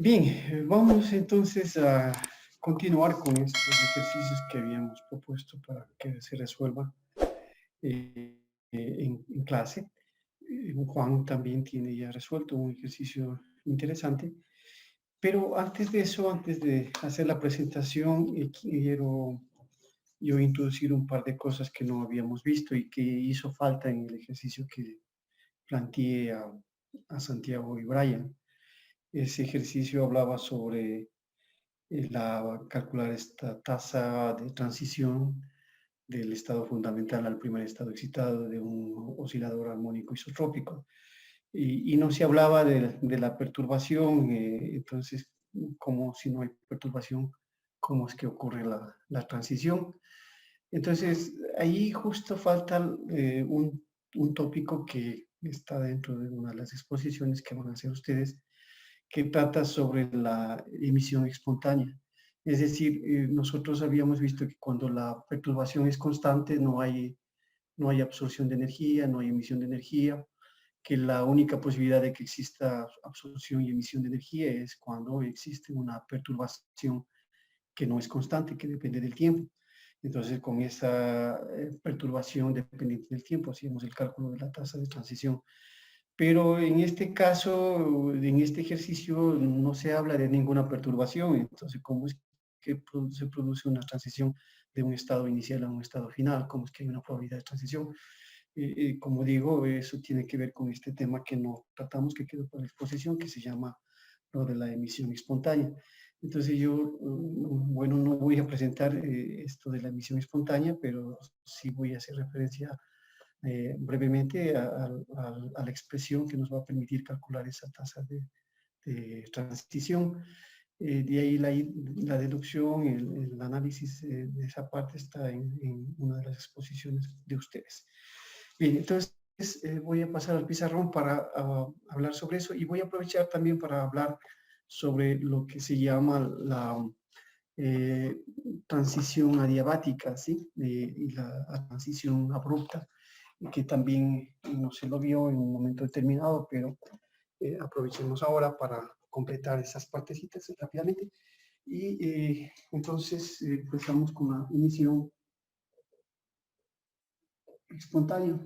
Bien, vamos entonces a continuar con estos ejercicios que habíamos propuesto para que se resuelvan en clase. Juan también tiene ya resuelto un ejercicio interesante, pero antes de eso, antes de hacer la presentación, quiero yo introducir un par de cosas que no habíamos visto y que hizo falta en el ejercicio que planteé a Santiago y Brian. Ese ejercicio hablaba sobre calcular esta tasa de transición del estado fundamental al primer estado excitado de un oscilador armónico isotrópico. Y no se hablaba de la perturbación, entonces, como si no hay perturbación, ¿cómo es que ocurre la transición? Entonces, ahí justo falta un tópico que está dentro de una de las exposiciones que van a hacer ustedes, que trata sobre la emisión espontánea. Es decir, nosotros habíamos visto que cuando la perturbación es constante no hay absorción de energía, no hay emisión de energía, que la única posibilidad de que exista absorción y emisión de energía es cuando existe una perturbación que no es constante, que depende del tiempo. Entonces, con esa perturbación dependiente del tiempo, hacíamos el cálculo de la tasa de transición. Pero en este caso, en este ejercicio, no se habla de ninguna perturbación. Entonces, ¿cómo es que se produce una transición de un estado inicial a un estado final? ¿Cómo es que hay una probabilidad de transición? Como digo, eso tiene que ver con este tema que no tratamos, que quedó por la exposición, que se llama lo de la emisión espontánea. Entonces yo, bueno, no voy a presentar esto de la emisión espontánea, pero sí voy a hacer referencia brevemente a la expresión que nos va a permitir calcular esa tasa de transición. De ahí la deducción, el análisis de esa parte está en una de las exposiciones de ustedes. Bien, entonces voy a pasar al pizarrón para hablar sobre eso y voy a aprovechar también para hablar sobre lo que se llama la transición adiabática, ¿sí? Y la transición abrupta, que también no se lo vio en un momento determinado, pero aprovechemos ahora para completar esas partecitas rápidamente. Y entonces empezamos con la emisión espontánea.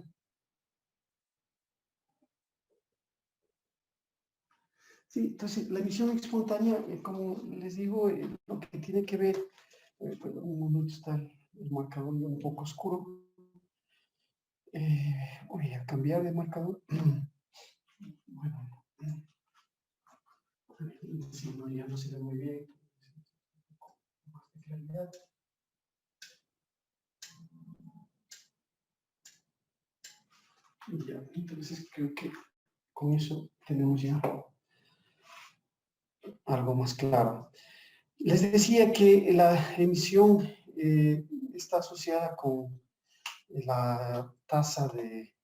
Sí, entonces la emisión espontánea, como les digo, lo que tiene que ver, un momento está el marcador un poco oscuro. Voy a cambiar de marcador. Bueno, si no, ya no se ve muy bien. Más de claridad. Ya, entonces creo que con eso tenemos ya algo más claro. Les decía que la emisión está asociada con la tasa de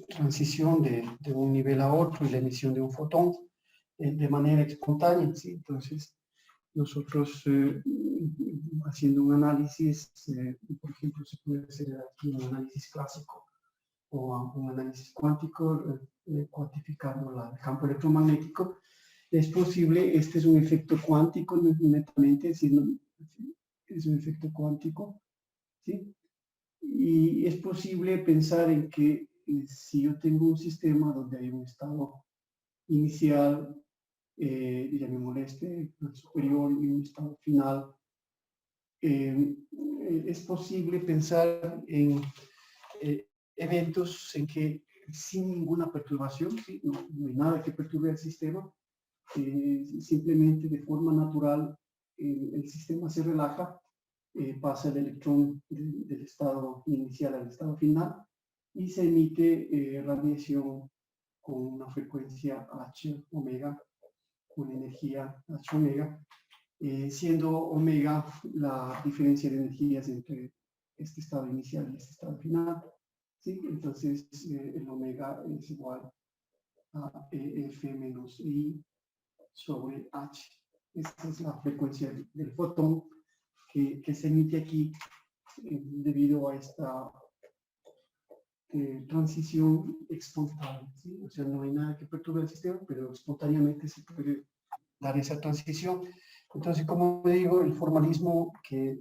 transición de un nivel a otro y la emisión de un fotón de manera espontánea, ¿sí? Entonces, nosotros haciendo un análisis, por ejemplo, se puede hacer aquí un análisis clásico o un análisis cuántico, cuantificando el campo electromagnético, es posible, este es un efecto cuántico netamente, es decir, es un efecto cuántico, ¿sí? Y es posible pensar en que si yo tengo un sistema donde hay un estado inicial, llamémosle este, superior y un estado final, es posible pensar en eventos en que sin ninguna perturbación, ¿sí? No hay nada que perturbe el sistema, simplemente de forma natural el sistema se relaja, pasa el electrón del estado inicial al estado final y se emite radiación con una frecuencia H omega, con energía H omega, siendo omega la diferencia de energías entre este estado inicial y este estado final. ¿Sí? Entonces el omega es igual a F menos I sobre H. Esta es la frecuencia del fotón que se emite aquí debido a esta transición espontánea, ¿sí? O sea, no hay nada que perturbe el sistema, pero espontáneamente se puede dar esa transición. Entonces, como digo, el formalismo que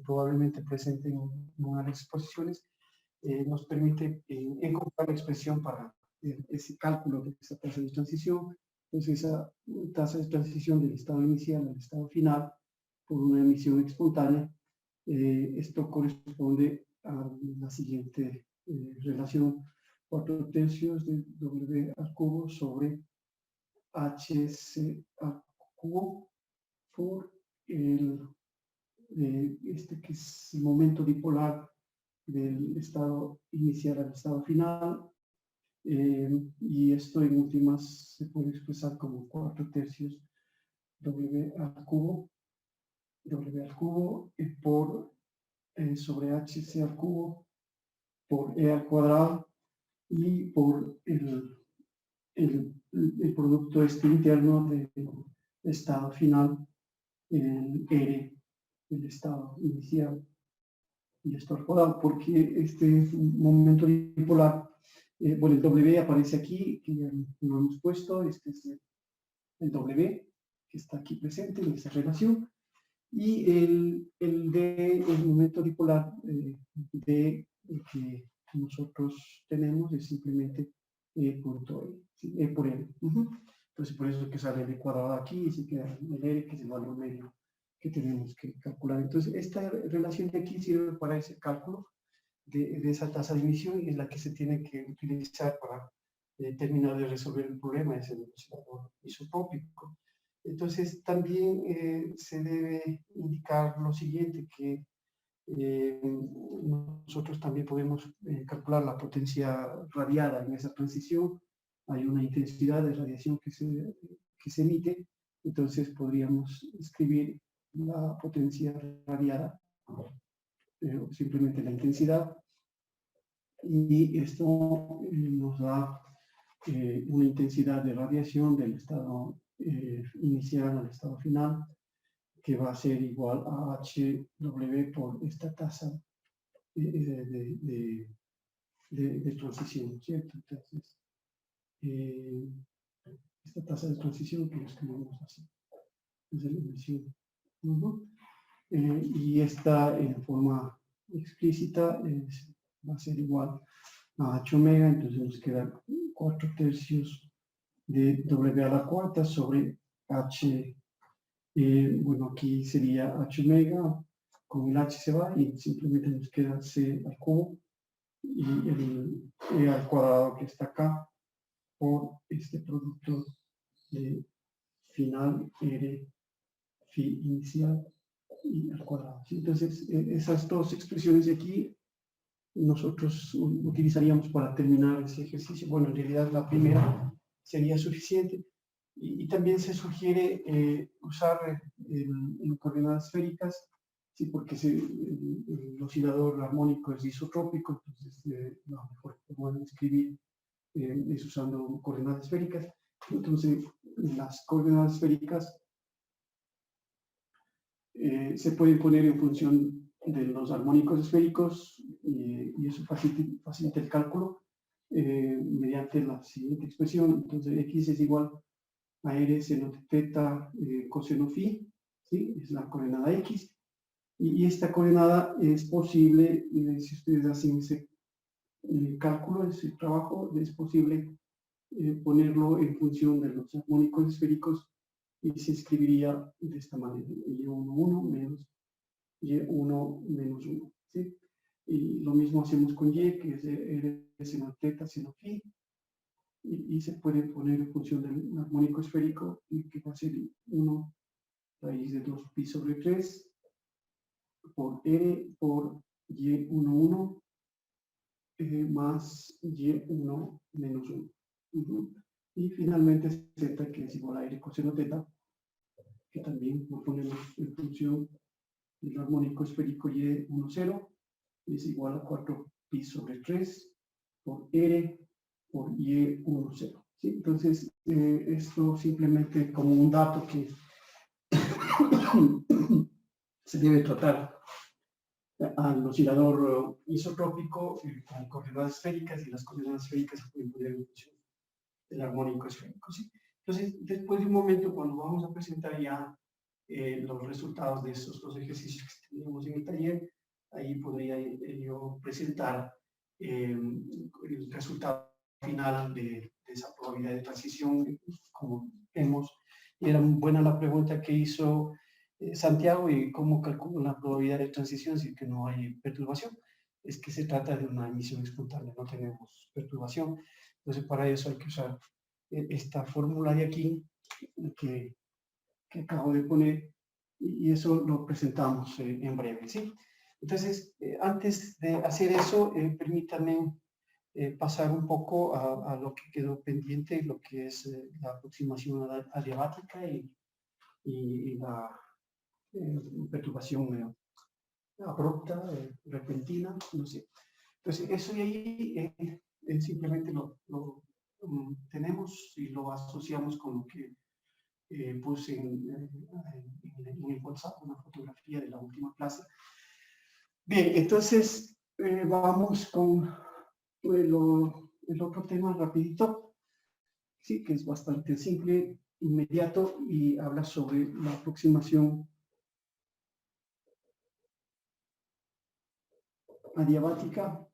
probablemente presente en una de las exposiciones nos permite encontrar la expresión para ese cálculo de esa tasa de transición. Entonces, esa tasa de transición del estado inicial al estado final por una emisión espontánea, esto corresponde a la siguiente relación: 4/3 de W al cubo sobre HC al cubo por el, que es el momento dipolar del estado inicial al estado final, y esto en últimas se puede expresar como 4/3 W al cubo por sobre HC al cubo por E al cuadrado y por el producto interno del estado final en R, el estado inicial, y esto al cuadrado, porque este momento dipolar, bueno, el W aparece aquí, que ya lo hemos puesto, este es el W, que está aquí presente en esa relación, y el D, el momento dipolar D que nosotros tenemos, es simplemente E punto E, ¿sí? E por L. Entonces, por eso es que sale el cuadrado aquí y se queda el R, que es el valor medio que tenemos que calcular. Entonces, esta relación de aquí sirve para ese cálculo de esa tasa de emisión, y es la que se tiene que utilizar para terminar de resolver el problema, es el oscilador isotrópico. Entonces, también se debe indicar lo siguiente, que nosotros también podemos calcular la potencia radiada en esa transición. Hay una intensidad de radiación que se emite, entonces podríamos escribir la potencia radiada, simplemente la intensidad, y esto nos da una intensidad de radiación del estado inicial al estado final, que va a ser igual a HW por esta tasa de transición, ¿cierto? Entonces, esta tasa de transición que lo escribimos así, es la emisión. Y esta en forma explícita va a ser igual a H omega, entonces nos queda 4/3 de W a la cuarta sobre H. Bueno, aquí sería H omega, con el H se va y simplemente nos queda C al cubo y el E al cuadrado que está acá por este producto de final R phi inicial y al cuadrado. ¿Sí? Entonces, esas dos expresiones de aquí nosotros utilizaríamos para terminar ese ejercicio. Bueno, en realidad la primera sería suficiente. Y también se sugiere usar en coordenadas esféricas, sí, porque el oscilador armónico es isotrópico, entonces la mejor forma de escribir es usando coordenadas esféricas. Entonces, las coordenadas esféricas se pueden poner en función de los armónicos esféricos, y eso facilita el cálculo mediante la siguiente expresión. Entonces, x es igual a r seno teta coseno phi, ¿sí? Es la coordenada x, y esta coordenada es posible, si ustedes hacen ese cálculo, ese trabajo, es posible ponerlo en función de los armónicos esféricos, y se escribiría de esta manera: y11 menos y1 menos 1, ¿sí? Y lo mismo hacemos con y, que es r seno teta seno phi, y se puede poner en función del armónico esférico, y que va a ser 1 raíz de 2 pi sobre 3 por r por y11 más y1 menos 1. Y finalmente z, que es igual a r coseno teta, que también lo ponemos en función del armónico esférico y10, es igual a 4 pi sobre 3 por r por y10. ¿Sí? Entonces, esto simplemente como un dato que se debe tratar al oscilador isotrópico con coordenadas esféricas, y las coordenadas esféricas se pueden poner en función del armónico esférico, ¿sí? Entonces, después de un momento, cuando vamos a presentar ya los resultados de esos dos ejercicios que teníamos en el taller, ahí podría yo presentar el resultado final de esa probabilidad de transición. Como vemos, era buena la pregunta que hizo Santiago, y cómo calculo la probabilidad de transición si que no hay perturbación. Es que se trata de una emisión espontánea, no tenemos perturbación. Entonces, para eso hay que usar esta fórmula de aquí que acabo de poner, y eso lo presentamos en breve, ¿sí? Entonces, antes de hacer eso, permítanme pasar un poco a lo que quedó pendiente, lo que es la aproximación adiabática y la perturbación abrupta, repentina, no sé. Entonces, eso de ahí simplemente lo tenemos y lo asociamos con lo que puse en el WhatsApp, una fotografía de la última clase. Bien, entonces vamos con el otro tema rapidito, sí, que es bastante simple, inmediato, y habla sobre la aproximación adiabática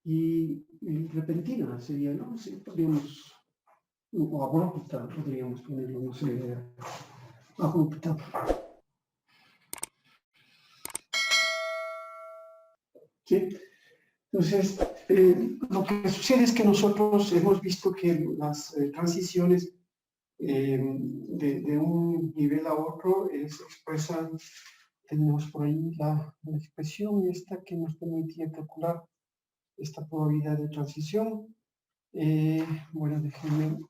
y repentina sería, ¿no? Sí, podríamos, o abrupta, podríamos ponerlo, no sé, abrupta. ¿Sí? Entonces, lo que sucede es que nosotros hemos visto que las transiciones de un nivel a otro se expresan. Tenemos por ahí la expresión esta que nos permitía calcular esta probabilidad de transición. Bueno, déjenme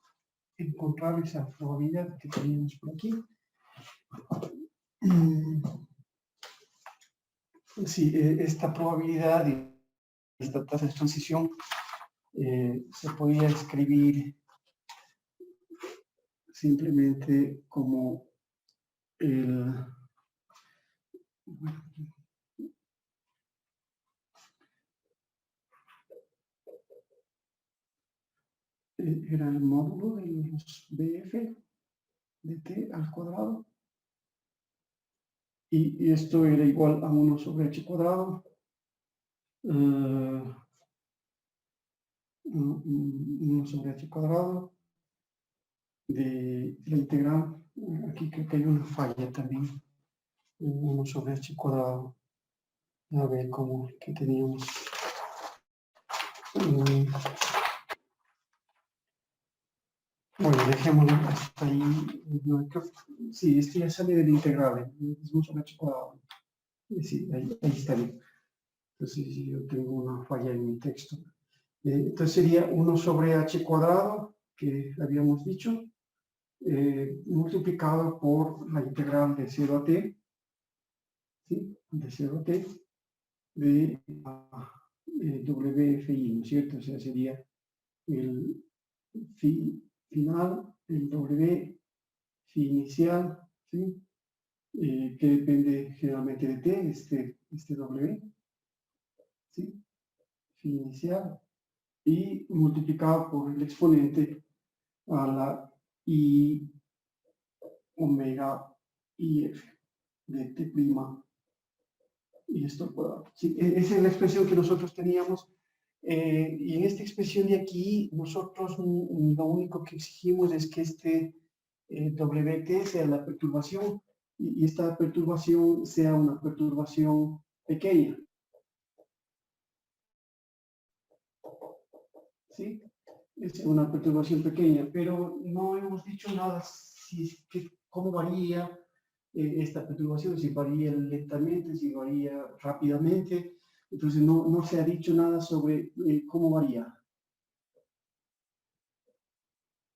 encontrar esa probabilidad que teníamos por aquí. Sí, esta probabilidad y esta tasa de transición se podía escribir simplemente como era el módulo de los BF de t al cuadrado, y esto era igual a 1 sobre h cuadrado, 1 sobre h cuadrado de la integral. Aquí creo que hay una falla también, 1 sobre h cuadrado, a ver cómo que teníamos. Bueno, dejémoslo hasta ahí. Sí, este ya sale del integral, es 1 sobre h cuadrado. Sí, ahí está bien. Entonces yo tengo una falla en mi texto. Entonces sería 1 sobre h cuadrado, que habíamos dicho, multiplicado por la integral de 0 a t, ¿sí? De 0 a t, de WFI, ¿no es cierto? O sea, sería el phi final, el W, phi inicial, ¿sí? Que depende generalmente de t, este W, ¿sí? Phi inicial, y multiplicado por el exponente a la I omega IF de t prima, y esto cuadrado. Sí, esa es la expresión que nosotros teníamos, y en esta expresión de aquí nosotros lo único que exigimos es que este WT sea la perturbación, y esta perturbación sea una perturbación pequeña, ¿sí? Es una perturbación pequeña, pero no hemos dicho nada cómo varía esta perturbación, si varía lentamente, si varía rápidamente. Entonces no se ha dicho nada sobre cómo varía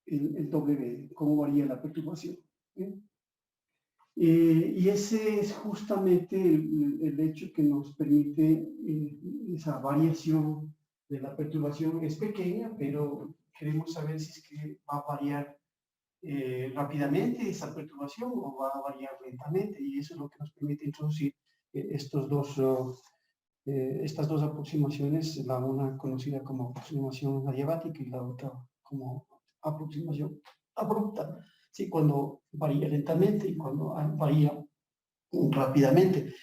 el W, cómo varía la perturbación. Y ese es justamente el hecho que nos permite esa variación de la perturbación. Es pequeña, pero queremos saber si es que va a variar rápidamente esa perturbación o va a variar lentamente, y eso es lo que nos permite introducir estas dos aproximaciones, la una conocida como aproximación adiabática y la otra como aproximación abrupta, ¿sí? Cuando varía lentamente y cuando varía rápidamente.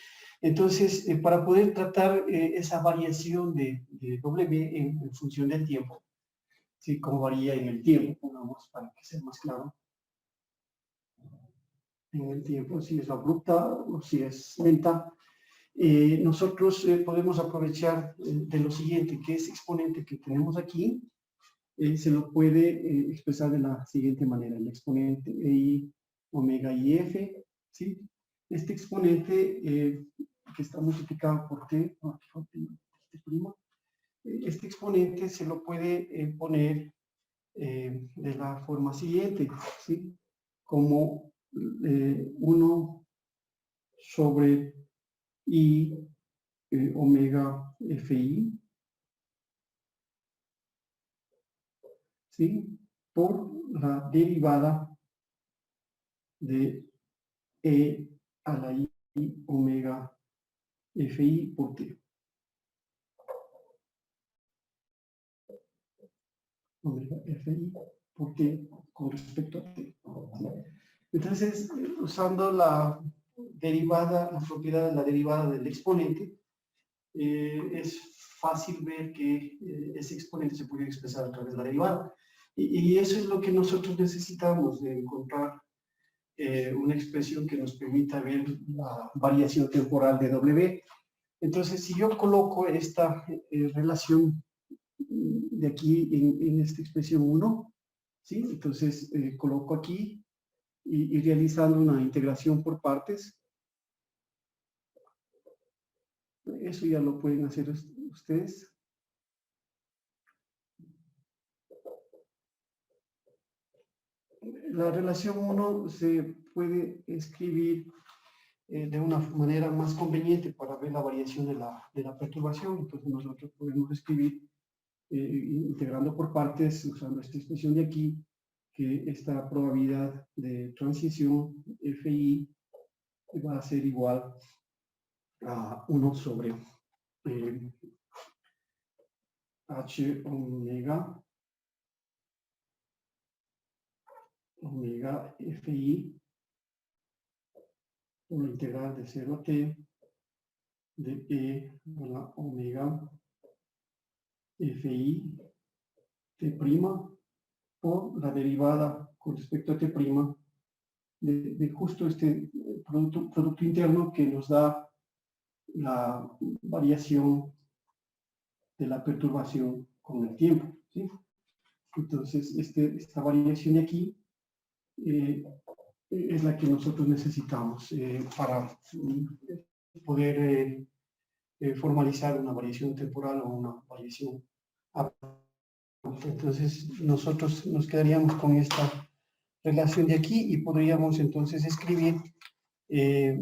Entonces, para poder tratar esa variación de W en función del tiempo, ¿sí? Cómo varía en el tiempo, pongamos para que sea más claro, en el tiempo, si es abrupta o si es lenta, nosotros podemos aprovechar de lo siguiente, que ese exponente que tenemos aquí, se lo puede expresar de la siguiente manera, el exponente I, omega IF, ¿sí? Este exponente que está multiplicado por T, este exponente se lo puede poner de la forma siguiente, ¿sí? Como 1 sobre I omega FI, ¿sí? Por la derivada de E a la I omega FI por T. Omega FI por T con respecto a T. Entonces, usando la derivada, la propiedad de la derivada del exponente, es fácil ver que ese exponente se puede expresar a través de la derivada. Y eso es lo que nosotros necesitamos, de encontrar una expresión que nos permita ver la variación temporal de W. Entonces, si yo coloco esta relación de aquí en esta expresión 1, ¿sí? Entonces, coloco aquí y realizando una integración por partes. Eso ya lo pueden hacer ustedes. La relación 1 se puede escribir de una manera más conveniente para ver la variación de la perturbación. Entonces nosotros podemos escribir integrando por partes, usando esta expresión de aquí, que esta probabilidad de transición FI va a ser igual a 1 sobre H omega FI por la integral de 0 a t de E a la omega FI t' por la derivada con respecto a t' de justo este producto interno que nos da la variación de la perturbación con el tiempo, ¿sí? Entonces, esta variación de aquí es la que nosotros necesitamos para poder formalizar una variación temporal o una variación. Entonces, nosotros nos quedaríamos con esta relación de aquí y podríamos entonces escribir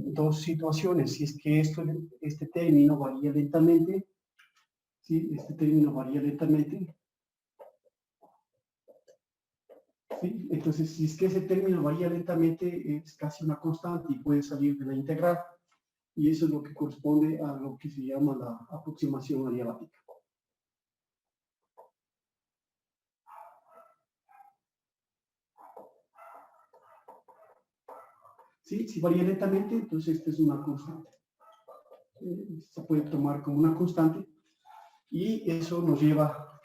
dos situaciones. Si es que este término varía lentamente, ¿sí? Este término varía lentamente, ¿sí? Entonces, si es que ese término varía lentamente, es casi una constante y puede salir de la integral. Y eso es lo que corresponde a lo que se llama la aproximación adiabática. ¿Sí? Si varía lentamente, entonces esta es una constante. Se puede tomar como una constante y eso nos lleva,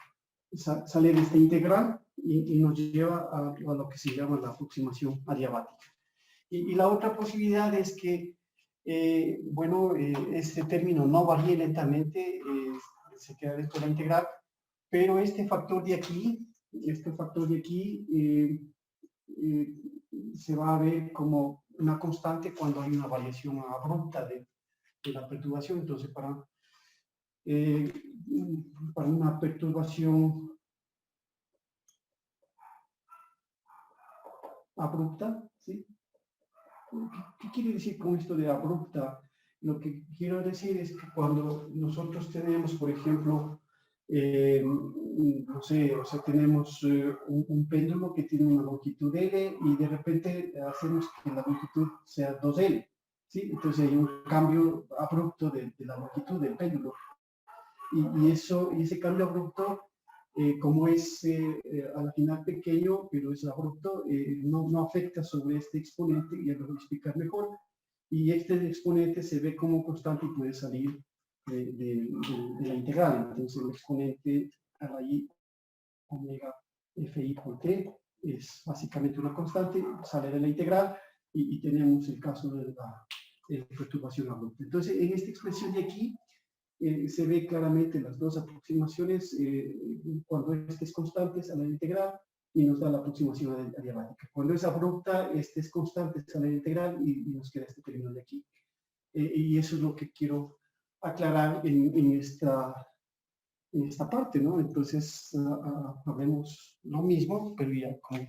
sale de esta integral y nos lleva a lo que se llama la aproximación adiabática. Y la otra posibilidad es que, bueno, este término no varíe lentamente, se queda dentro de la integral, pero este factor de aquí se va a ver como una constante cuando hay una variación abrupta de la perturbación. Entonces, para una perturbación abrupta, ¿sí? ¿Qué quiere decir con esto de abrupta? Lo que quiero decir es que cuando nosotros tenemos, por ejemplo, no sé, o sea, tenemos un péndulo que tiene una longitud L y de repente hacemos que la longitud sea 2L, ¿sí? Entonces hay un cambio abrupto de la longitud del péndulo. Y ese cambio abrupto, como es a la final pequeño, pero es abrupto, no afecta sobre este exponente, y ya lo voy a explicar mejor. Y este exponente se ve como constante y puede salir de la integral. Entonces el exponente a la i omega fi por t es básicamente una constante, sale de la integral y tenemos el caso de la perturbación abrupta. Entonces en esta expresión de aquí se ve claramente las dos aproximaciones cuando este es constante sale de la integral y nos da la aproximación adiabática. Cuando es abrupta, este es constante, sale de la integral y nos queda este término de aquí. Y eso es lo que quiero aclarar en esta parte, ¿no? Entonces, hablemos lo mismo, pero ya con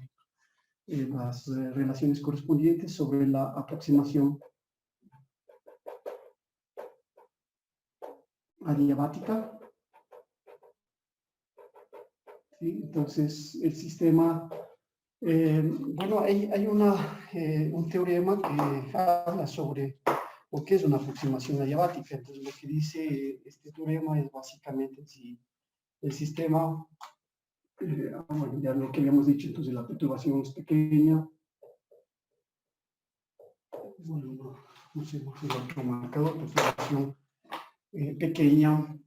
las relaciones correspondientes sobre la aproximación adiabática. ¿Sí? Entonces, el sistema, bueno, hay un teorema que habla sobre lo que es una aproximación adiabática. Entonces, lo que dice este teorema es básicamente si el sistema, bueno, ya lo que habíamos dicho, entonces la perturbación es pequeña. Bueno, no sé, el otro marcador, perturbación pequeña,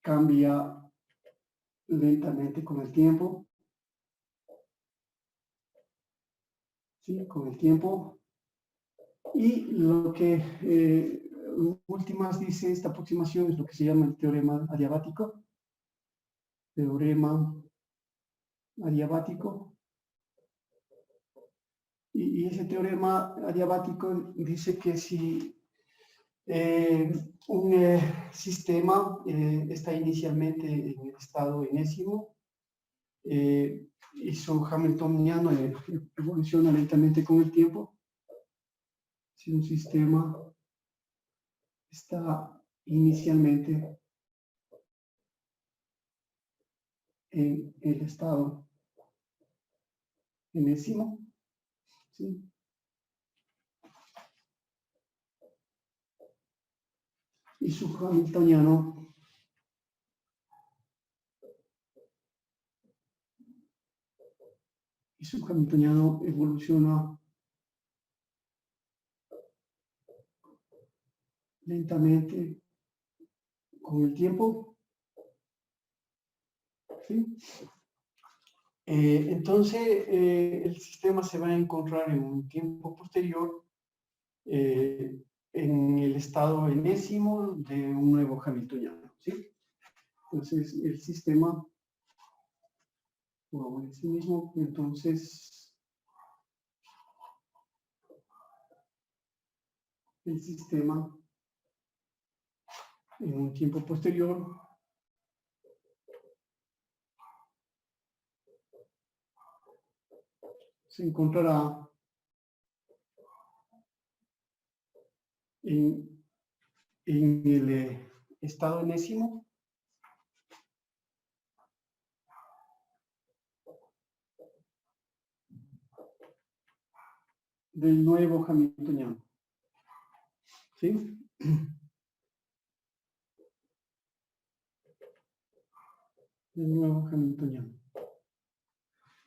cambia lentamente con el tiempo, ¿sí? Con el tiempo. Y lo que últimas dice esta aproximación es lo que se llama el teorema adiabático. Teorema adiabático. Y ese teorema adiabático dice que si un sistema está inicialmente en el estado enésimo y su hamiltoniano evoluciona lentamente con el tiempo. Si un sistema está inicialmente en el estado enésimo, ¿sí? Y su hamiltoniano evoluciona lentamente con el tiempo, ¿sí? Entonces el sistema se va a encontrar en un tiempo posterior en el estado enésimo de un nuevo hamiltoniano, ¿sí? Entonces el sistema, o en sí mismo, entonces el sistema en un tiempo posterior se encontrará en el estado enésimo del nuevo hamiltoniano, ¿sí? Del nuevo hamiltoniano.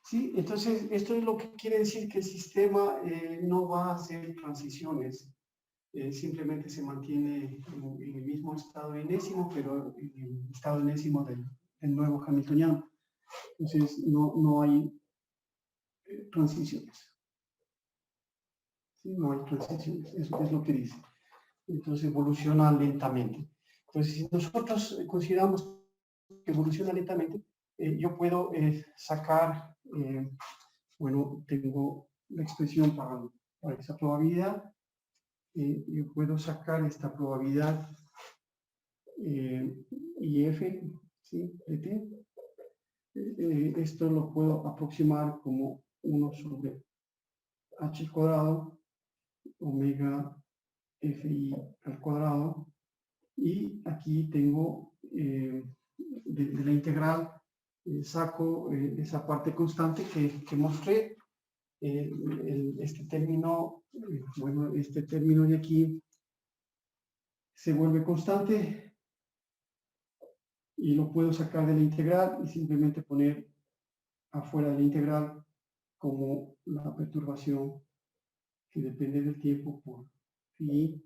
Sí, entonces esto es lo que quiere decir que el sistema no va a hacer transiciones, simplemente se mantiene en el mismo estado enésimo, pero en el estado enésimo del nuevo hamiltoniano. Entonces no hay transiciones. ¿Sí? No hay transiciones, eso es lo que dice. Entonces evoluciona lentamente. Entonces, si nosotros consideramos que evoluciona lentamente, yo puedo sacar, bueno, tengo la expresión para esa probabilidad, yo puedo sacar esta probabilidad IF, ¿sí? De t. Esto lo puedo aproximar como 1 sobre h cuadrado omega fi al cuadrado Y aquí tengo de la integral, saco esa parte constante que mostré. Este término, bueno, este término de aquí se vuelve constante y lo puedo sacar de la integral y simplemente poner afuera de la integral como la perturbación que depende del tiempo por phi,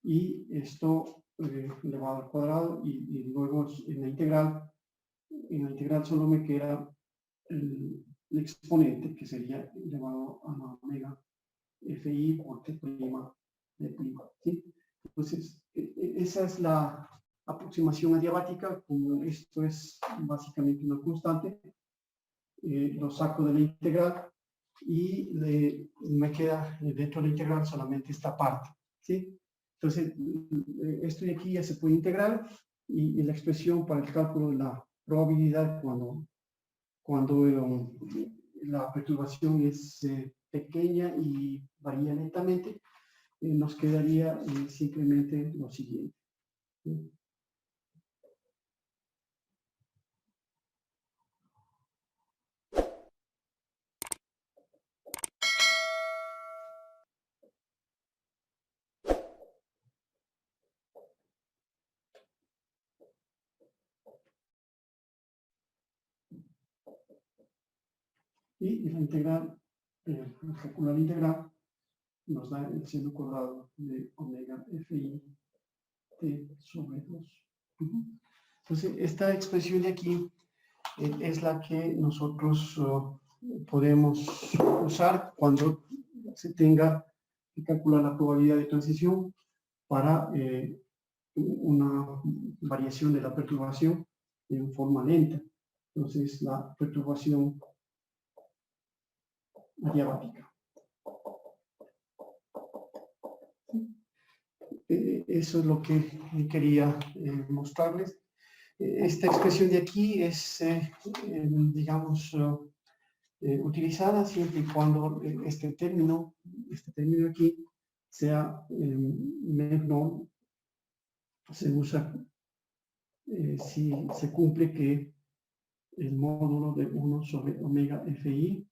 y esto elevado al cuadrado, y luego en la integral solo me queda el exponente, que sería elevado a la omega fi por t prima de prima, ¿sí? Entonces, esa es la aproximación adiabática. Como esto es básicamente una constante, lo saco de la integral y me queda dentro de la integral solamente esta parte, ¿sí? Entonces, esto de aquí ya se puede integrar, y la expresión para el cálculo de la probabilidad cuando la perturbación es pequeña y varía lentamente, nos quedaría simplemente lo siguiente, ¿sí? Y la integral, calcular la integral, nos da el seno cuadrado de omega fi t sobre 2. Entonces, esta expresión de aquí es la que nosotros podemos usar cuando se tenga que calcular la probabilidad de transición para una variación de la perturbación en forma lenta. Entonces, la perturbación adiabática. Eso es lo que quería mostrarles. Esta expresión de aquí es, digamos, utilizada siempre y cuando este término aquí sea menor. Se usa si se cumple que el módulo de 1 sobre omega fi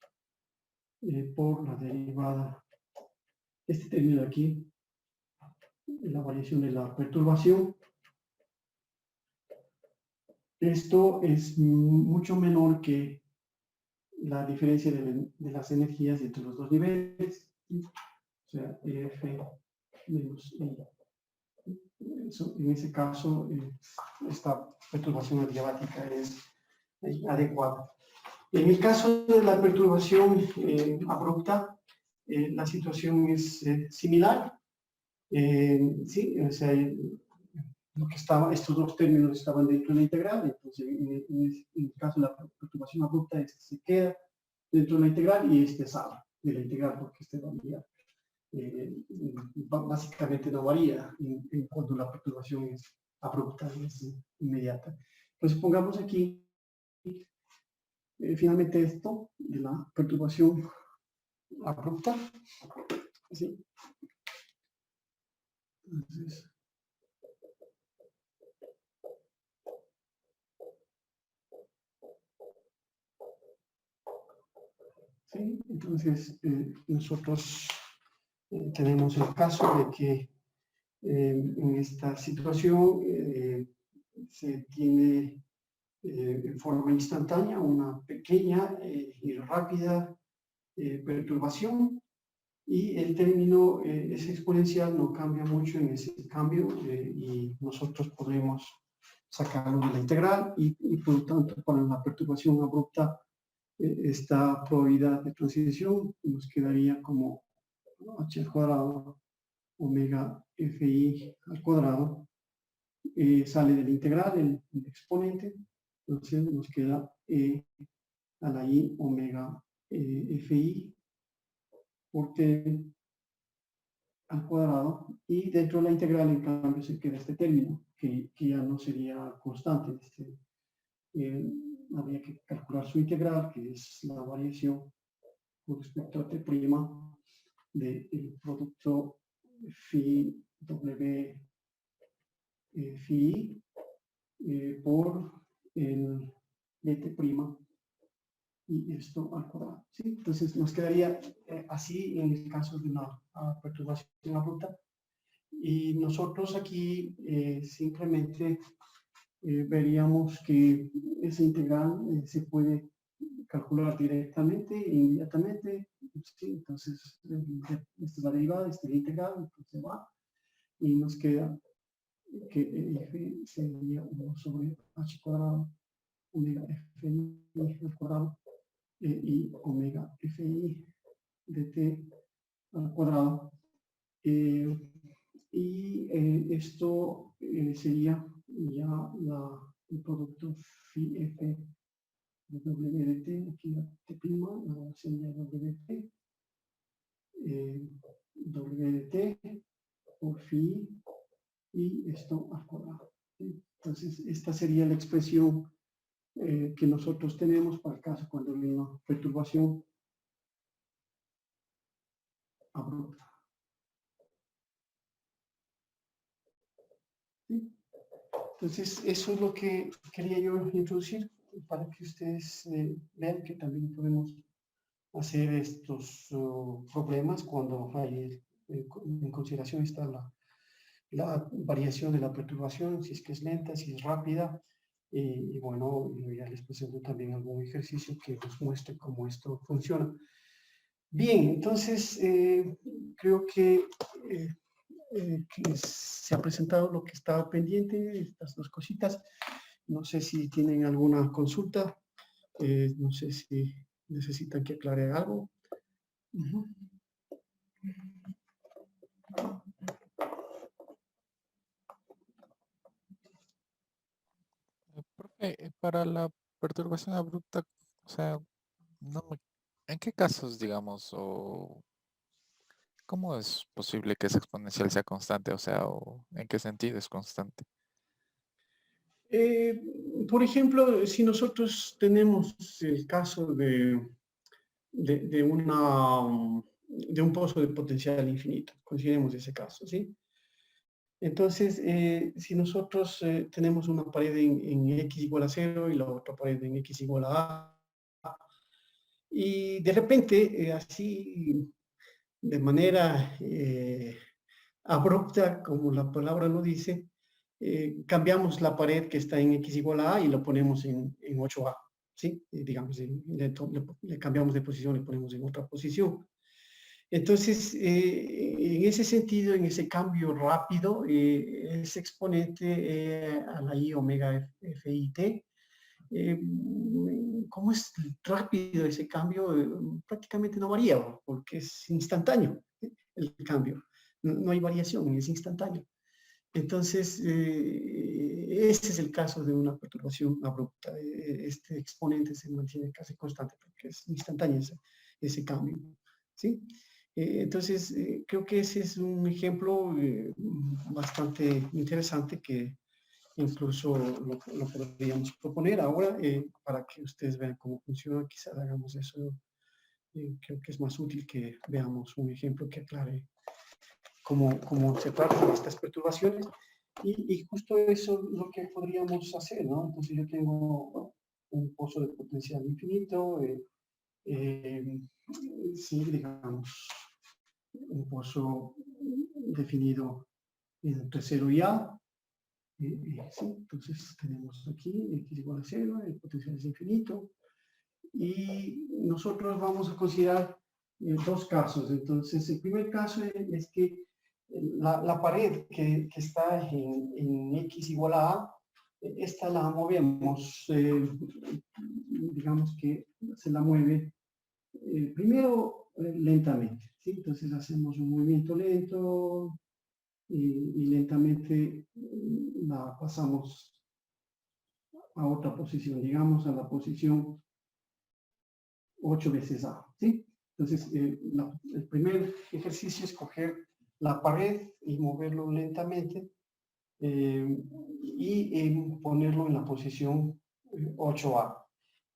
por la derivada, este término de aquí, la variación de la perturbación. Esto es mucho menor que la diferencia de las energías entre los dos niveles, o sea, EF menos I. En ese caso, esta perturbación adiabática es adecuada. En el caso de la perturbación abrupta, la situación es similar. Sí, o sea, estos dos términos estaban dentro de la integral, entonces en el caso de la perturbación abrupta, este se queda dentro de la integral y este sale de la integral, porque este varía. Básicamente no varía en cuanto la perturbación es abrupta, es inmediata. Entonces pongamos aquí finalmente esto de la perturbación abrupta, ¿sí? Entonces, ¿sí? Entonces nosotros tenemos el caso de que en esta situación se tiene en forma instantánea una pequeña y rápida perturbación, y el término es exponencial, no cambia mucho en ese cambio, y nosotros podemos sacarlo de la integral, y por lo tanto para la perturbación abrupta esta probabilidad de transición nos quedaría como h al cuadrado omega fi al cuadrado, sale de la integral el exponente, entonces nos queda e a la i omega fi por t al cuadrado, y dentro de la integral en cambio se queda este término que ya no sería constante. Habría que calcular su integral, que es la variación con respecto a t' del producto phi w phi por el dt' y esto al cuadrado, ¿sí? Entonces nos quedaría así en el caso de una perturbación abrupta. Y nosotros aquí simplemente veríamos que esa integral se puede calcular directamente e inmediatamente, ¿sí? Entonces esta es la derivada, esta es la integral, entonces va, y nos queda que f sería 1 sobre h cuadrado omega fi al cuadrado y omega fi dt al cuadrado. Y esto sería ya el producto phi f de w de t, aquí la t', sería w de t, w de t por phi y esto al cuadrado. ¿Sí? Entonces, esta sería la expresión que nosotros tenemos para el caso cuando hay una perturbación abrupta. ¿Sí? Entonces, eso es lo que quería yo introducir para que ustedes vean que también podemos hacer estos problemas cuando hay en consideración está la variación de la perturbación, si es que es lenta, si es rápida. Y bueno, ya les presento también algún ejercicio que nos muestre cómo esto funciona. Bien, entonces creo que se ha presentado lo que estaba pendiente, estas dos cositas. No sé si tienen alguna consulta, no sé si necesitan que aclare algo. Profe, para la perturbación abrupta, o sea, ¿en qué casos, digamos, o cómo es posible que esa exponencial sea constante? O sea, o en qué sentido es constante? Eh, por ejemplo, si nosotros tenemos el caso de un pozo de potencial infinito, consideremos ese caso, ¿sí? Entonces, si nosotros tenemos una pared en x igual a 0 y la otra pared en x igual a y de repente, así, de manera abrupta, como la palabra lo dice, cambiamos la pared que está en x igual a y lo ponemos en 8a, ¿sí? Y digamos, le cambiamos de posición, le ponemos en otra posición. Entonces, en ese sentido, en ese cambio rápido, ese exponente a la i omega fit, como es rápido ese cambio, prácticamente no varía, porque es instantáneo el cambio. No hay variación, es instantáneo. Entonces, ese es el caso de una perturbación abrupta. Este exponente se mantiene casi constante porque es instantáneo ese cambio. ¿Sí? Entonces, creo que ese es un ejemplo bastante interesante que incluso lo podríamos proponer ahora para que ustedes vean cómo funciona. Quizás hagamos eso. Creo que es más útil que veamos un ejemplo que aclare cómo se tratan estas perturbaciones. Y justo eso es lo que podríamos hacer, ¿no? Entonces yo tengo un pozo de potencial infinito, sí, digamos, un pozo definido entre 0 y A. Sí, entonces tenemos aquí x igual a 0, el potencial es infinito. Y nosotros vamos a considerar dos casos. Entonces, el primer caso es que la pared que está en x igual a A, esta la movemos, digamos que se la mueve primero lentamente, ¿sí? Entonces hacemos un movimiento lento y lentamente la pasamos a otra posición, digamos a la posición 8 veces A, ¿sí? Entonces, el primer ejercicio es coger la pared y moverlo lentamente y ponerlo en la posición 8A.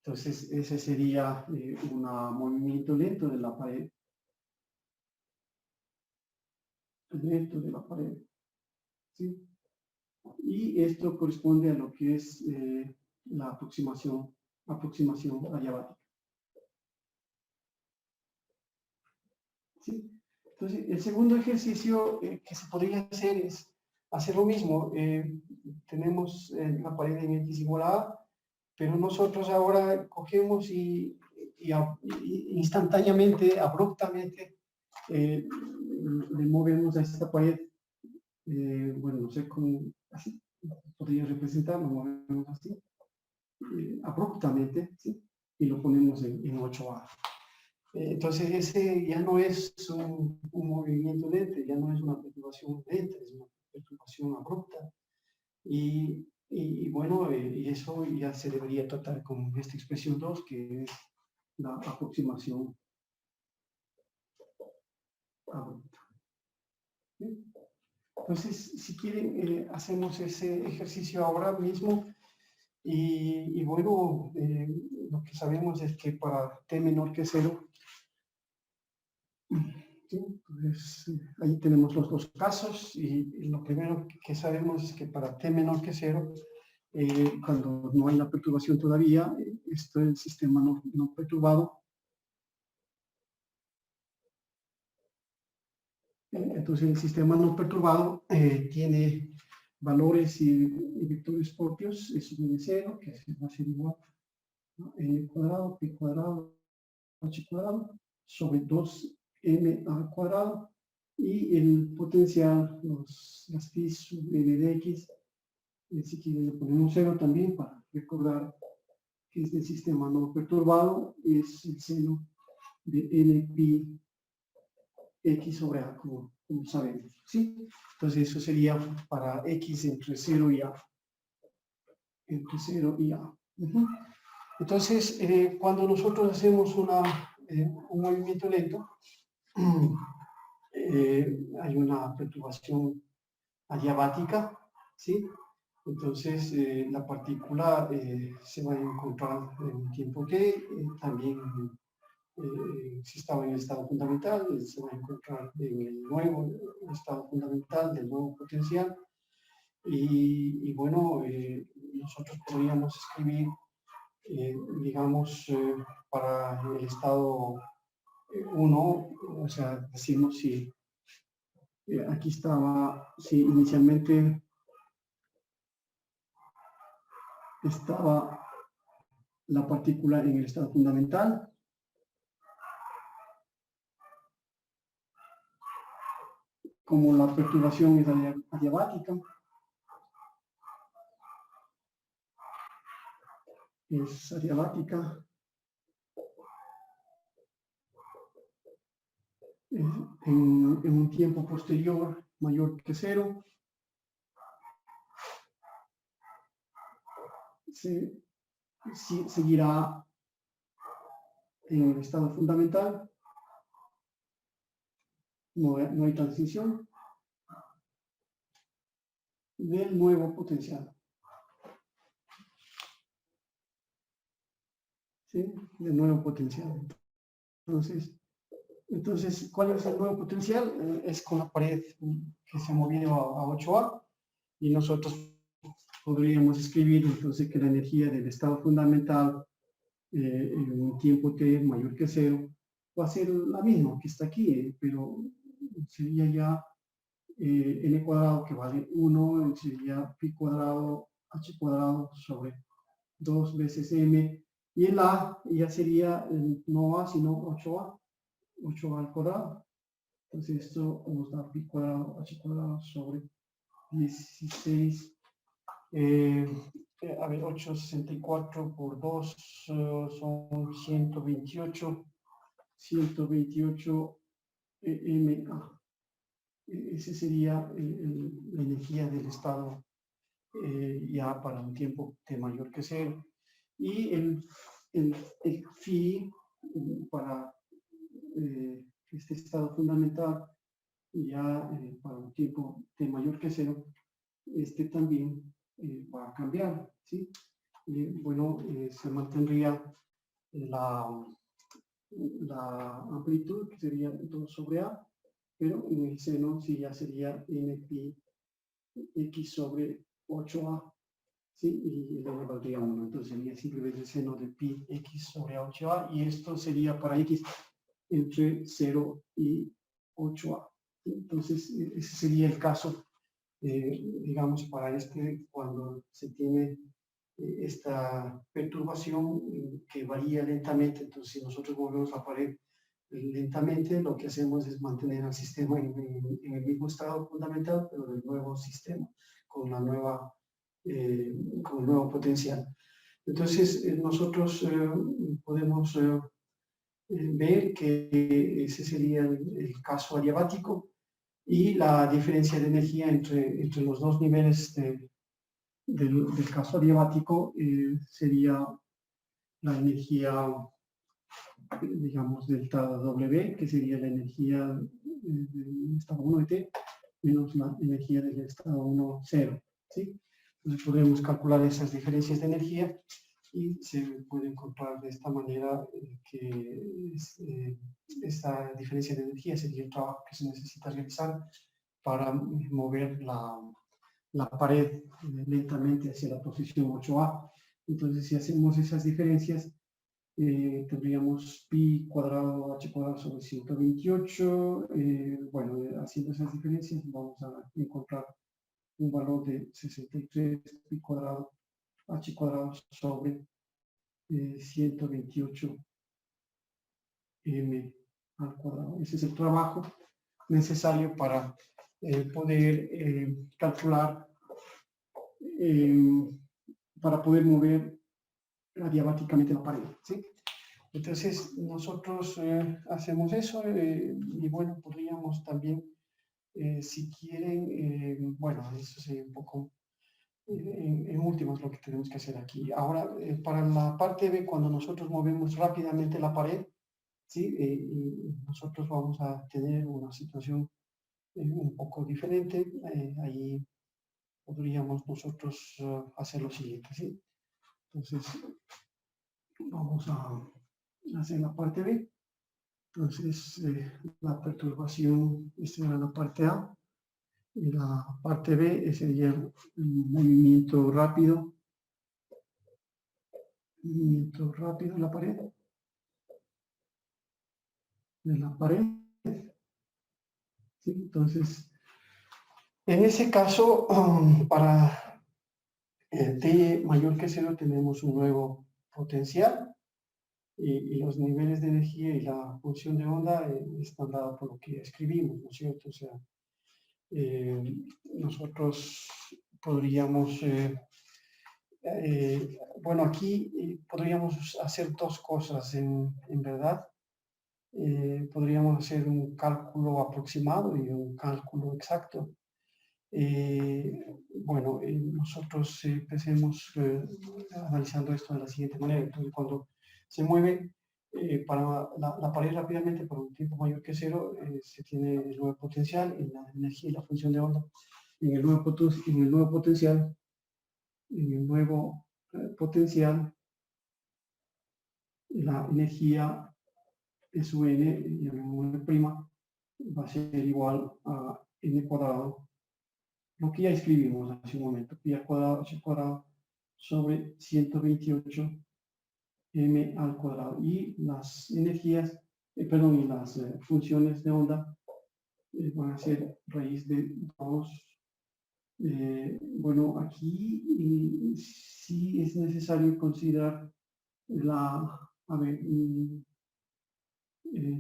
Entonces, ese sería un movimiento lento de la pared. Lento de la pared. ¿Sí? Y esto corresponde a lo que es la aproximación adiabática. ¿Sí? Entonces, el segundo ejercicio que se podría hacer es hacer lo mismo. Tenemos la pared en X igual a A, pero nosotros ahora cogemos y instantáneamente, abruptamente, le movemos a esta pared. Bueno, no sé cómo, así podría representarlo, lo movemos así, abruptamente, ¿sí? Y lo ponemos en 8A. Entonces ese ya no es un movimiento lento, ya no es una perturbación lenta, es una perturbación abrupta. Y bueno, y eso ya se debería tratar con esta expresión 2, que es la aproximación abrupta. ¿Sí? Entonces, si quieren, hacemos ese ejercicio ahora mismo. Y bueno, lo que sabemos es que para t menor que 0, ¿sí? Pues, ahí tenemos los dos casos y lo primero que sabemos es que para t menor que 0, cuando no hay la perturbación todavía, esto es el sistema no perturbado. Entonces el sistema no perturbado tiene valores y vectores propios, eso viene 0, que va a ser igual a n cuadrado, p cuadrado, h cuadrado, sobre 2ma cuadrado, y el potencial, las phi sub n de x, si quieren le ponemos 0 también para recordar que este sistema no perturbado es el seno de n pi x sobre a, como sabemos, ¿sí? Entonces eso sería para x entre 0 y a. Entre 0 y a. Entonces, cuando nosotros hacemos un movimiento lento, hay una perturbación adiabática, ¿sí? Entonces, la partícula se va a encontrar en un tiempo t, también si estaba en el estado fundamental, se va a encontrar en el nuevo estado fundamental del nuevo potencial. Y bueno, nosotros podríamos escribir, digamos, para el estado 1, o sea, decimos si aquí estaba, si inicialmente estaba la partícula en el estado fundamental, como la perturbación es adiabática, en un tiempo posterior mayor que 0, seguirá en el estado fundamental, no hay transición del nuevo potencial. ¿Sí? Del nuevo potencial. Entonces, ¿cuál es el nuevo potencial? Es con la pared que se ha movido a 8A, y nosotros podríamos escribir entonces que la energía del estado fundamental en un tiempo t mayor que 0 va a ser la misma que está aquí, pero sería ya n cuadrado, que vale 1, sería pi cuadrado h cuadrado sobre 2 veces m, y el a ya sería no a sino 8a, 8a al cuadrado. Entonces esto nos da pi cuadrado h cuadrado sobre 16, a ver, 864 por 2 son 128 MA. Ese sería la energía del estado ya para un tiempo t mayor que 0. Y el phi para este estado fundamental ya para un tiempo t mayor que 0, este también va a cambiar, ¿sí? Bueno, se mantendría la amplitud, que sería 2 sobre a, pero en el seno sí ya sería n pi x sobre 8A, ¿sí? Y el n valdría 1. Entonces sería simplemente el seno de pi x sobre 8A, y esto sería para x entre 0 y 8A. Entonces, ese sería el caso, digamos, para cuando se tiene esta perturbación que varía lentamente. Entonces, si nosotros movemos la pared lentamente, lo que hacemos es mantener al sistema en el mismo estado fundamental, pero del nuevo sistema, con la nueva, con el nuevo potencial. Entonces, nosotros podemos ver que ese sería el caso adiabático, y la diferencia de energía entre los dos niveles del caso adiabático sería la energía, digamos, delta W, que sería la energía del estado 1 de T, menos la energía del estado 1, 0, ¿sí? Entonces podemos calcular esas diferencias de energía y se puede encontrar de esta manera que esta diferencia de energía sería el trabajo que se necesita realizar para mover la pared lentamente hacia la posición 8A. Entonces, si hacemos esas diferencias, tendríamos pi cuadrado h cuadrado sobre 128. Bueno, haciendo esas diferencias vamos a encontrar un valor de 63 pi cuadrado h cuadrado sobre 128 m al cuadrado. Ese es el trabajo necesario para poder calcular, para poder mover adiabáticamente la pared, ¿sí? Entonces, nosotros hacemos eso, y bueno, podríamos también, si quieren, bueno, eso sería un poco, en últimas, lo que tenemos que hacer aquí. Ahora, para la parte B, cuando nosotros movemos rápidamente la pared, ¿sí? Nosotros vamos a tener una situación un poco diferente. Ahí podríamos nosotros hacer lo siguiente, ¿sí? Entonces, vamos a hacer la parte B. Entonces, la perturbación, esta era la parte A, y la parte B sería el movimiento rápido en la pared, ¿sí? Entonces, en ese caso, para T mayor que 0 tenemos un nuevo potencial, y los niveles de energía y la función de onda están dados por lo que escribimos, ¿no es cierto? O sea, nosotros podríamos, bueno, aquí podríamos hacer dos cosas en verdad. Podríamos hacer un cálculo aproximado y un cálculo exacto. Bueno, nosotros empecemos analizando esto de la siguiente manera. Entonces, cuando se mueve para la pared rápidamente por un tiempo mayor que 0, se tiene el nuevo potencial en la energía y la función de onda. En el nuevo potencial, la energía SUN, llamémosle prima, va a ser igual a n cuadrado, lo que ya escribimos hace un momento, pi al cuadrado h cuadrado sobre 128 m al cuadrado. Y las energías, perdón, y las funciones de onda van a ser raíz de 2. Bueno, aquí sí es necesario considerar a ver,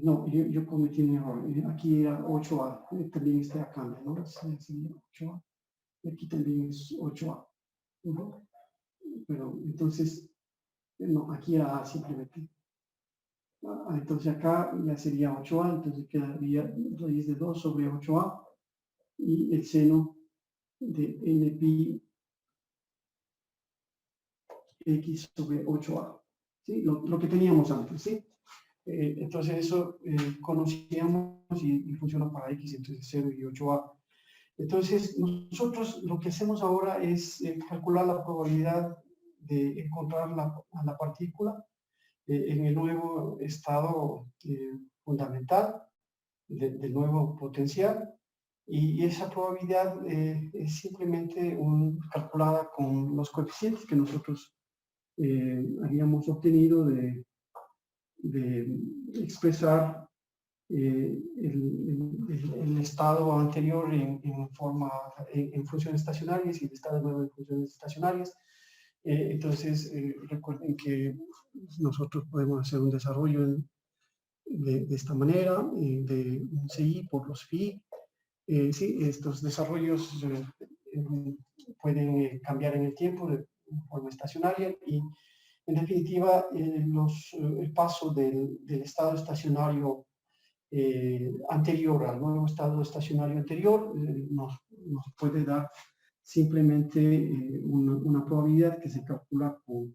no, yo cometí un error. Aquí era 8A, también está acá, ¿no? Sería 8A. Y aquí también es 8A. Pero entonces, no, aquí era A simplemente. Entonces acá ya sería 8A, entonces quedaría raíz de 2 sobre 8A y el seno de n pi x sobre 8A. ¿Sí? Lo que teníamos antes, ¿sí? Entonces eso conocíamos y funciona para x entre 0 y 8A. Entonces nosotros lo que hacemos ahora es calcular la probabilidad de encontrar a la partícula en el nuevo estado fundamental del nuevo potencial, Y esa probabilidad es simplemente calculada con los coeficientes que nosotros habíamos obtenido de expresar el estado anterior en funciones estacionarias y el estado nuevo en funciones estacionarias. Entonces, recuerden que nosotros podemos hacer un desarrollo de esta manera, de un CI por los phi. Sí, estos desarrollos pueden cambiar en el tiempo de forma estacionaria y, en definitiva, el paso del estado estacionario anterior al nuevo estado estacionario anterior nos puede dar simplemente una probabilidad que se calcula con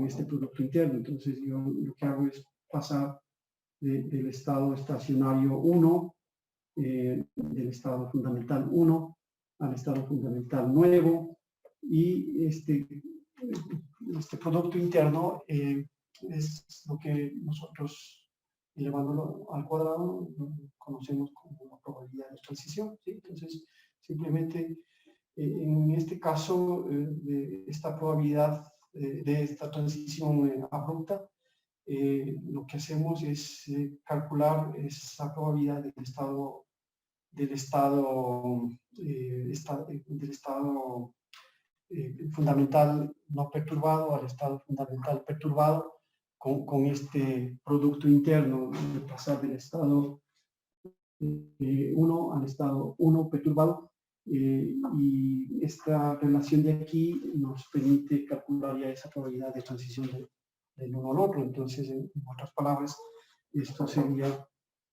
este producto interno. Entonces yo lo que hago es pasar del estado estacionario 1, del estado fundamental 1 al estado fundamental nuevo, y este producto interno es lo que nosotros, elevándolo al cuadrado, conocemos como la probabilidad de transición, ¿sí? Entonces, simplemente en este caso, de esta probabilidad de esta transición abrupta, lo que hacemos es calcular esa probabilidad del estado fundamental no perturbado al estado fundamental perturbado con este producto interno de pasar del estado 1 al estado 1 perturbado. Y esta relación de aquí nos permite calcular ya esa probabilidad de transición del uno al otro. Entonces, en otras palabras, esto sería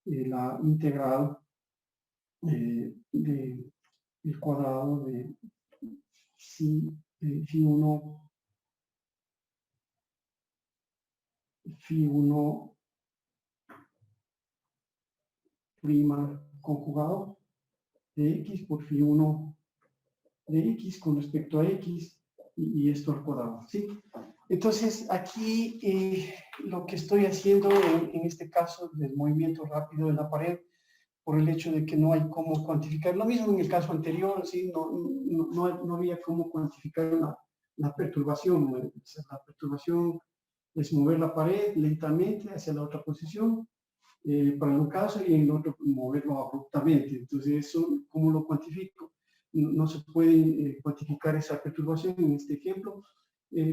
la integral del cuadrado de phi 1 prima conjugado de x por phi 1 de x con respecto a x y esto al cuadrado, ¿sí? Entonces, aquí lo que estoy haciendo en este caso del movimiento rápido de la pared, por el hecho de que no hay cómo cuantificar, lo mismo en el caso anterior, ¿sí? No había cómo cuantificar la perturbación. La perturbación es mover la pared lentamente hacia la otra posición, para un caso, y en el otro moverlo abruptamente. Entonces, eso, ¿cómo lo cuantifico? No se puede cuantificar esa perturbación en este ejemplo,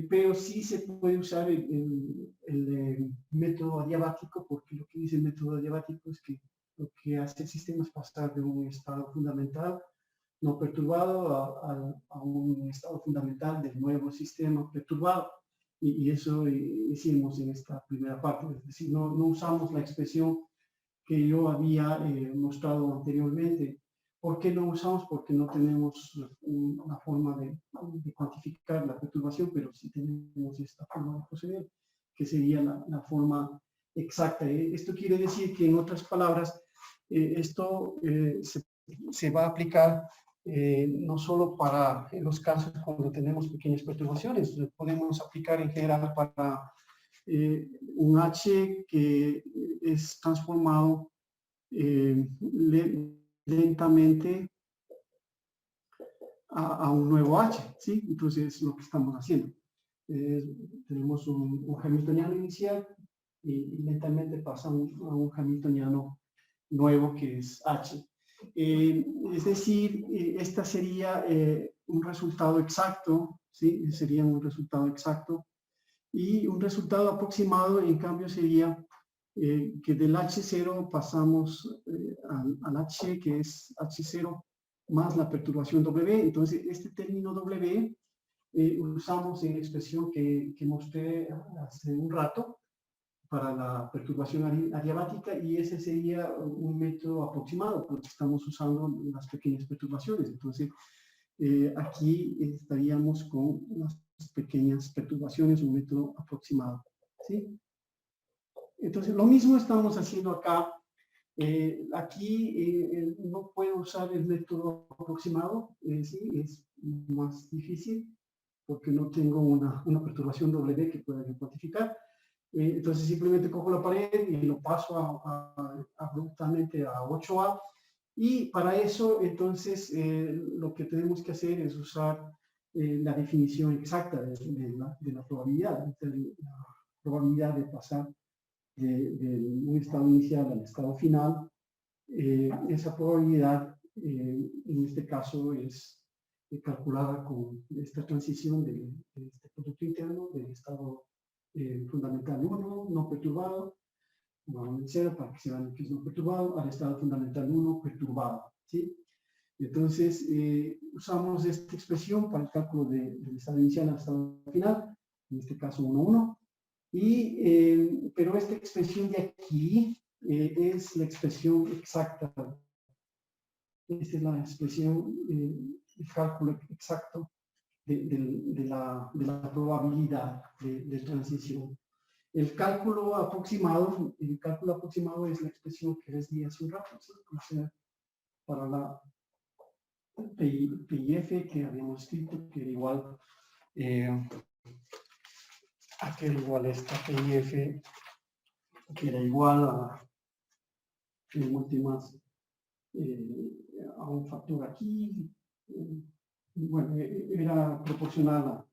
pero sí se puede usar el método adiabático, porque lo que dice el método adiabático es que lo que hace el sistema es pasar de un estado fundamental no perturbado a un estado fundamental del nuevo sistema perturbado. Y eso hicimos en esta primera parte, es decir, no usamos la expresión que yo había mostrado anteriormente. ¿Por qué no usamos? Porque no tenemos una forma de cuantificar la perturbación, pero sí tenemos esta forma de proceder, que sería la forma exacta. Esto quiere decir que, en otras palabras, esto se va a aplicar no solo para los casos cuando tenemos pequeñas perturbaciones, podemos aplicar en general para un H que es transformado lentamente a un nuevo H, ¿sí? Entonces, es lo que estamos haciendo. Tenemos un hamiltoniano inicial y lentamente pasa a un hamiltoniano nuevo que es H. Es decir, esta sería un resultado exacto, ¿sí? Sería un resultado exacto, y un resultado aproximado, en cambio, sería que del H0 pasamos al H, que es H0 más la perturbación W. Entonces, este término W usamos en la expresión que mostré hace un rato para la perturbación adiabática, y ese sería un método aproximado, porque estamos usando las pequeñas perturbaciones. Entonces, aquí estaríamos con unas pequeñas perturbaciones, un método aproximado, ¿sí? Entonces, lo mismo estamos haciendo acá. Aquí no puedo usar el método aproximado, ¿sí? Es más difícil porque no tengo una perturbación W que pueda cuantificar. Entonces, simplemente cojo la pared y lo paso abruptamente a 8A, Y para eso, entonces, lo que tenemos que hacer es usar la definición exacta de la probabilidad, de la probabilidad de pasar de un estado inicial al estado final. Esa probabilidad, en este caso, es calculada con esta transición de este Producto Interno del estado fundamental 1, no perturbado, en cero para que se vean que es no perturbado, al estado fundamental 1 perturbado. ¿Sí? Entonces, usamos esta expresión para el cálculo del estado inicial al estado final, en este caso 1, 1. Pero esta expresión de aquí es la expresión exacta. Esta es la expresión, el cálculo exacto de la probabilidad de transición. El cálculo aproximado es la expresión que les di hace un rato, ¿sí? O sea, para la PIF que habíamos escrito, que era igual a que era igual a esta PIF, que era igual a en últimas a un factor aquí. Bueno, era proporcional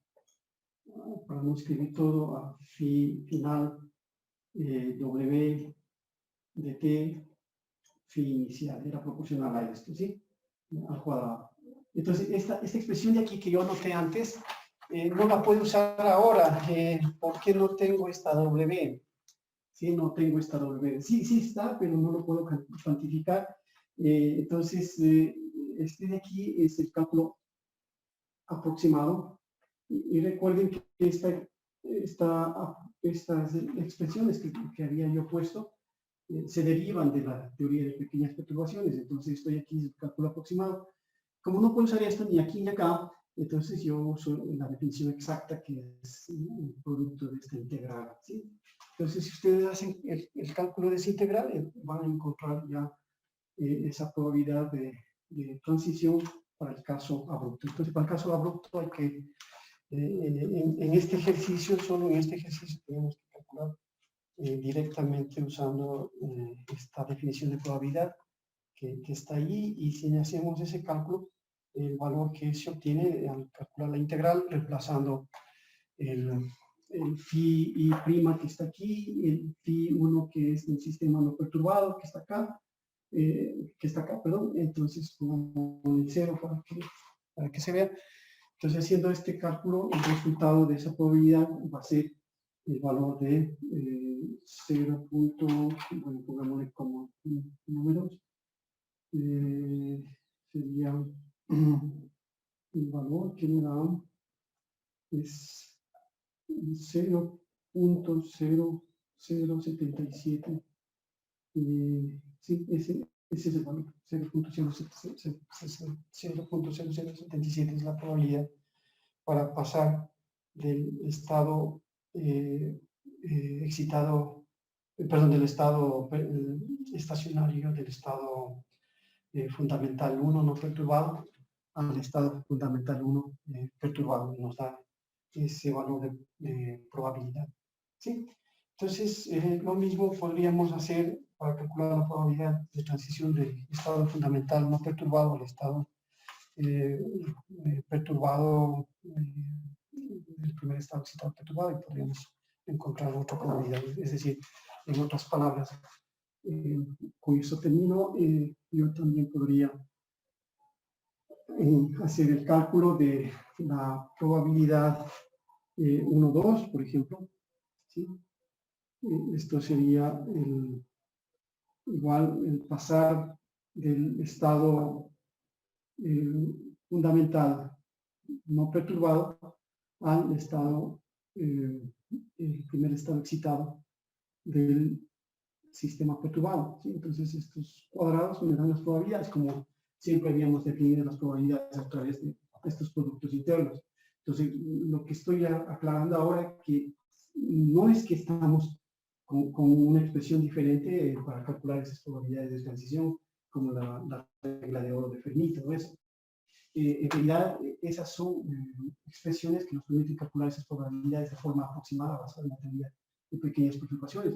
para no escribir todo, a phi final W de t phi inicial, era proporcional a esto, ¿sí? Al cuadrado. Entonces, esta expresión de aquí que yo anoté antes, no la puedo usar ahora, porque no tengo esta W. Sí, no tengo esta W. Sí, sí está, pero no lo puedo cuantificar. Entonces, este de aquí es el cálculo aproximado. Y recuerden que estas expresiones que había yo puesto se derivan de la teoría de pequeñas perturbaciones. Entonces, estoy aquí en el cálculo aproximado. Como no puedo usar esto ni aquí ni acá, entonces yo uso la definición exacta que es el producto de esta integral. ¿Sí? Entonces, si ustedes hacen el cálculo de esa integral, van a encontrar ya esa probabilidad de transición para el caso abrupto. Entonces, para el caso abrupto hay que, en este ejercicio, solo en este ejercicio tenemos que calcular directamente usando esta definición de probabilidad que está ahí, y si hacemos ese cálculo, el valor que se obtiene al calcular la integral, reemplazando el phi i' que está aquí, el phi 1 que es un sistema no perturbado que está acá, perdón, entonces como el cero para que se vea. Entonces, haciendo este cálculo, el resultado de esa probabilidad va a ser el valor de 0. Bueno, pongámosle como números, sería el valor que me da es 0.0077. Sí, ese es el valor, 0.0077 es la probabilidad para pasar del estado excitado, perdón, del estado estacionario, del estado fundamental 1 no perturbado, al estado fundamental 1 perturbado. Nos da ese valor de probabilidad. ¿Sí? Entonces, lo mismo podríamos hacer para calcular la probabilidad de transición del estado fundamental no perturbado al estado perturbado, el primer estado excitado perturbado, y podríamos encontrar otra probabilidad. Es decir, en otras palabras, con eso termino. Yo también podría hacer el cálculo de la probabilidad 1, 2, por ejemplo. ¿Sí? Esto sería igual el pasar del estado fundamental no perturbado al estado, el primer estado excitado del sistema perturbado. ¿Sí? Entonces, estos cuadrados me dan las probabilidades, como siempre habíamos definido las probabilidades a través de estos productos internos. Entonces, lo que estoy aclarando ahora, que no es que estamos con una expresión diferente para calcular esas probabilidades de transición, como la regla de oro de Fermi, todo eso. En realidad, esas son expresiones que nos permiten calcular esas probabilidades de forma aproximada basada en la teoría de pequeñas perturbaciones.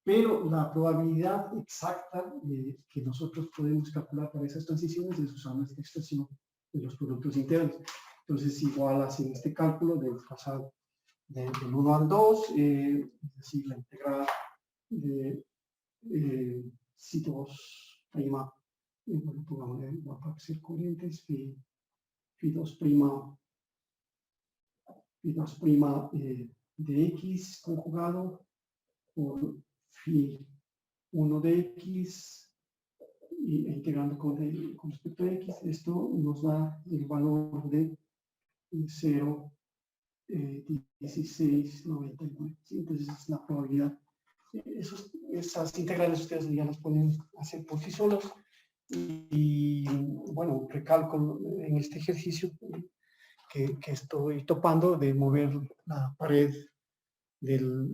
pero la probabilidad exacta que nosotros podemos calcular para esas transiciones es usando esta expresión de los productos internos. Entonces, igual hacen este cálculo de pasar del 1 al 2, es decir, la integral de si 2 prima, bueno, pongámosle para ser coherentes, phi 2 prima, de x conjugado por phi 1 de x y integrando con respecto a x, esto nos da el valor de 0,1699. ¿Sí? Entonces, es la probabilidad. Esas integrales ustedes ya las pueden hacer por sí solos. Y bueno, recalco en este ejercicio que estoy topando de mover la pared del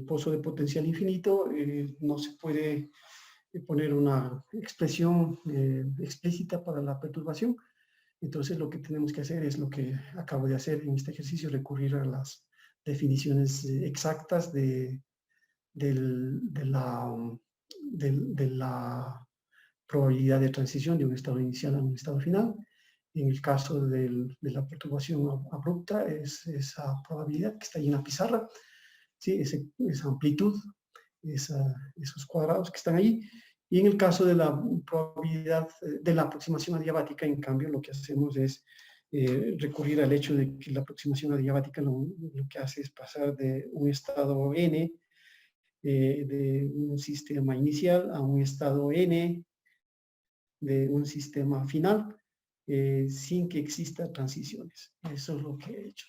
pozo de potencial infinito. No se puede poner una expresión explícita para la perturbación. Entonces lo que tenemos que hacer es lo que acabo de hacer en este ejercicio, recurrir a las definiciones exactas de la probabilidad de transición de un estado inicial a un estado final. En el caso de la perturbación abrupta, es esa probabilidad que está ahí en la pizarra, ¿sí? Esa amplitud, esos cuadrados que están ahí. Y en el caso de la probabilidad de la aproximación adiabática, en cambio, lo que hacemos es recurrir al hecho de que la aproximación adiabática lo que hace es pasar de un estado n, de un sistema inicial, a un estado n de un sistema final, sin que exista transiciones. Eso es lo que he hecho.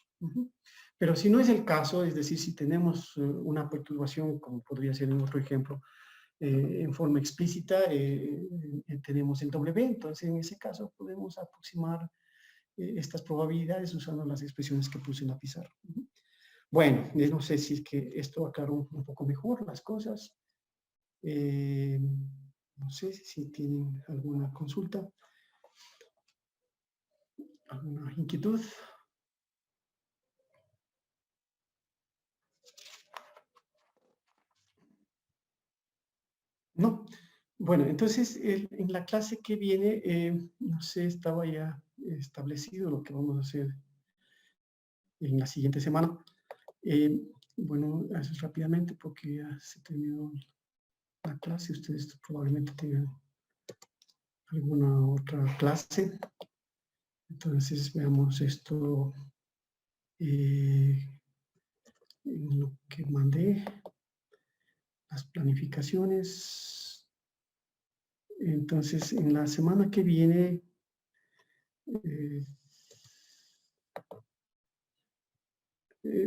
Pero si no es el caso, es decir, si tenemos una perturbación, como podría ser en otro ejemplo, en forma explícita, tenemos el W, entonces en ese caso podemos aproximar estas probabilidades usando las expresiones que puse en la pizarra. Bueno, no sé si es que esto aclaró un poco mejor las cosas. No sé si tienen alguna consulta, alguna inquietud. No. Bueno, entonces en la clase que viene, no sé, estaba ya establecido lo que vamos a hacer en la siguiente semana. Bueno, eso es rápidamente porque ya se terminó la clase. Ustedes probablemente tengan alguna otra clase. Entonces veamos esto en lo que mandé, las planificaciones. Entonces, en la semana que viene,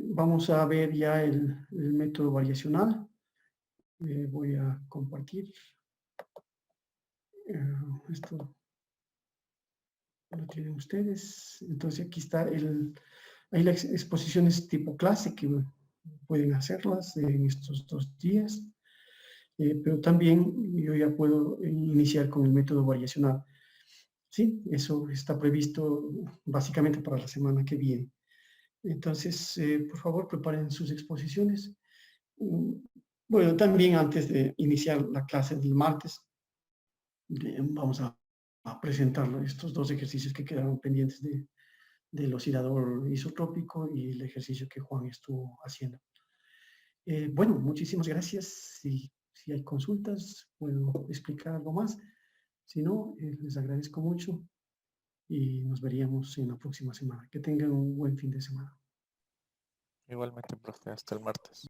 vamos a ver ya el método variacional. Voy a compartir esto. Lo tienen ustedes. Entonces aquí está hay las exposiciones tipo clase que pueden hacerlas en estos 2 días. Pero también yo ya puedo iniciar con el método variacional. Sí, eso está previsto básicamente para la semana que viene. Entonces, por favor, preparen sus exposiciones. Bueno, también antes de iniciar la clase del martes, vamos a presentar estos 2 ejercicios que quedaron pendientes del oscilador isotrópico y el ejercicio que Juan estuvo haciendo. Bueno, muchísimas gracias. Si hay consultas, puedo explicar algo más. Si no, les agradezco mucho y nos veríamos en la próxima semana. Que tengan un buen fin de semana. Igualmente, profe, hasta el martes.